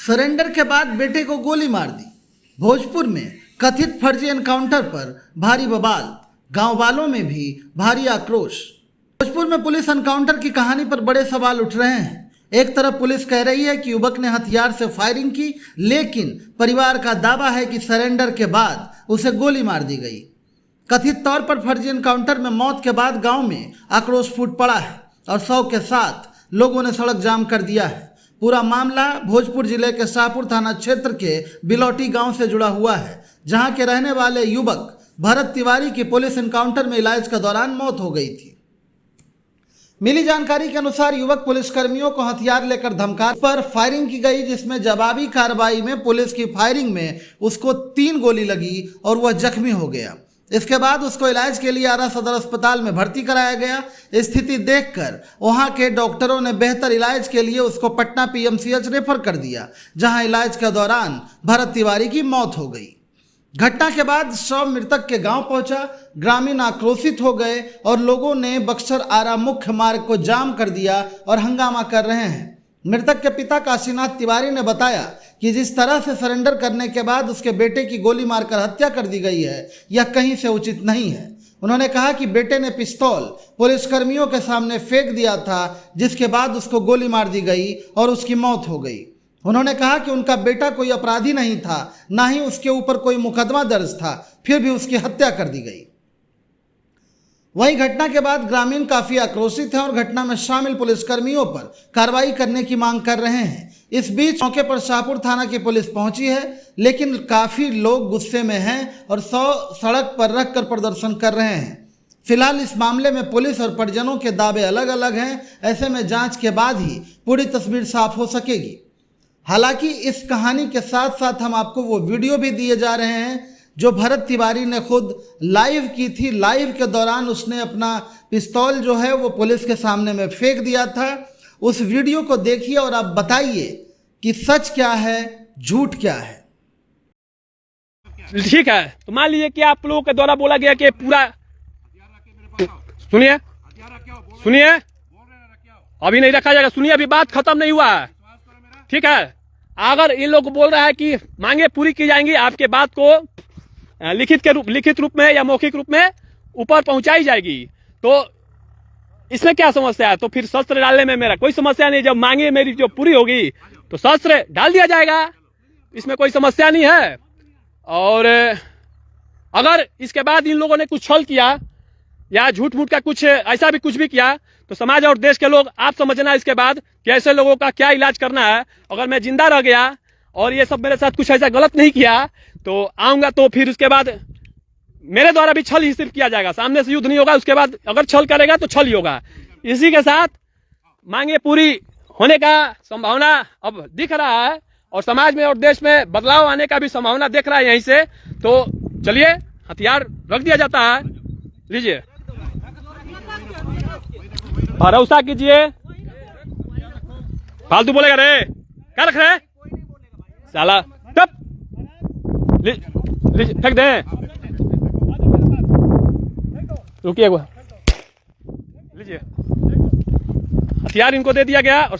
Surrender के बाद बेटे को गोली मार दी। भोजपुर में कथित फर्जी एनकाउंटर पर भारी बवाल, गांव वालों में भी भारी आक्रोश। भोजपुर में पुलिस एनकाउंटर की कहानी पर बड़े सवाल उठ रहे हैं। एक तरफ पुलिस कह रही है कि युवक ने हथियार से फायरिंग की, लेकिन परिवार का दावा है कि सरेंडर के बाद उसे गोली मार दी गई। कथित तौर पर फर्जी एनकाउंटर में मौत के बाद गांव में आक्रोश फूट पड़ा है और 100 के साथ लोगों ने सड़क जाम कर दिया है। पूरा मामला भोजपुर जिले के शाहपुर थाना क्षेत्र के बिलौटी गांव से जुड़ा हुआ है, जहां के रहने वाले युवक भरत तिवारी की पुलिस एनकाउंटर में इलाज के दौरान मौत हो गई थी। मिली जानकारी के अनुसार युवक पुलिसकर्मियों को हथियार लेकर धमका पर फायरिंग की गई, जिसमें जवाबी कार्रवाई में पुलिस की फायरिंग में उसको 3 गोली लगी और वह जख्मी हो गया। इसके बाद उसको इलाज के लिए आरा सदर अस्पताल में भर्ती कराया गया। स्थिति देखकर वहां के डॉक्टरों ने बेहतर इलाज के लिए उसको पटना पीएमसीएच रेफर कर दिया, जहां इलाज के दौरान भरत तिवारी की मौत हो गई। घटना के बाद शव मृतक के गांव पहुंचा। ग्रामीण आक्रोशित हो गए और लोगों ने बक्सर आरा मुख्य मार्ग को जाम कर दिया और हंगामा कर रहे हैं। मृतक के पिता काशीनाथ तिवारी ने बताया कि जिस तरह से सरेंडर करने के बाद उसके बेटे की गोली मारकर हत्या कर दी गई है, यह कहीं से उचित नहीं है। उन्होंने कहा कि बेटे ने पिस्तौल पुलिसकर्मियों के सामने फेंक दिया था, जिसके बाद उसको गोली मार दी गई और उसकी मौत हो गई। उन्होंने कहा कि उनका बेटा कोई अपराधी नहीं था, ना ही उसके ऊपर कोई मुकदमा दर्ज था, फिर भी उसकी हत्या कर दी गई। वहीं घटना के बाद ग्रामीण काफी आक्रोशित हैं और घटना में शामिल पुलिसकर्मियों पर कार्रवाई करने की मांग कर रहे हैं। इस बीच मौके पर शाहपुर थाना की पुलिस पहुंची है, लेकिन काफी लोग गुस्से में हैं और सड़क पर रखकर प्रदर्शन कर रहे हैं। फिलहाल इस मामले में पुलिस और परिजनों के दावे अलग अलग हैं। ऐसे में जांच के बाद ही पूरी तस्वीर साफ हो सकेगी। हालांकि इस कहानी के साथ साथ हम आपको वो वीडियो भी दिए जा रहे हैं जो भरत तिवारी ने खुद लाइव की थी। लाइव के दौरान उसने अपना पिस्तौल जो है वो पुलिस के सामने में फेंक दिया था। उस वीडियो को देखिए और आप बताइए कि सच क्या है, झूठ क्या है। ठीक है, तो मान लीजिए कि आप लोगों के द्वारा बोला गया कि पूरा सुनिए सुनिए अभी नहीं रखा जाएगा। सुनिए, अभी बात खत्म नहीं हुआ है। ठीक है, अगर इन लोग बोल रहा है कि मांगे पूरी की जाएंगी, आपके बात को लिखित रूप में या मौखिक रूप में ऊपर पहुंचाई जाएगी, तो इसमें क्या समस्या है? तो फिर शस्त्र डालने में मेरा कोई समस्या नहीं। जब मांगे मेरी जो पूरी होगी तो शस्त्र डाल दिया जाएगा, इसमें कोई समस्या नहीं है। और अगर इसके बाद इन लोगों ने कुछ छल किया या झूठ मूठ का कुछ ऐसा भी कुछ भी किया, तो समाज और देश के लोग आप समझना इसके बाद कि ऐसे लोगों का क्या इलाज करना है। अगर मैं जिंदा रह गया और ये सब मेरे साथ कुछ ऐसा गलत नहीं किया तो आऊंगा, तो फिर उसके बाद मेरे द्वारा भी छल ही सिर्फ किया जाएगा, सामने से युद्ध नहीं होगा। उसके बाद अगर छल करेगा तो छल ही होगा। इसी के साथ मांगे पूरी होने का संभावना अब दिख रहा है और समाज में और देश में बदलाव आने का भी संभावना दिख रहा है यहीं से। तो चलिए, हथियार रख दिया जाता है। लीजिए, भरोसा कीजिए। फालतू बोलेगा रे, क्या रख रहे साला, तब फेंक दे। रुकिए, लीजिए, हथियार इनको दे दिया गया और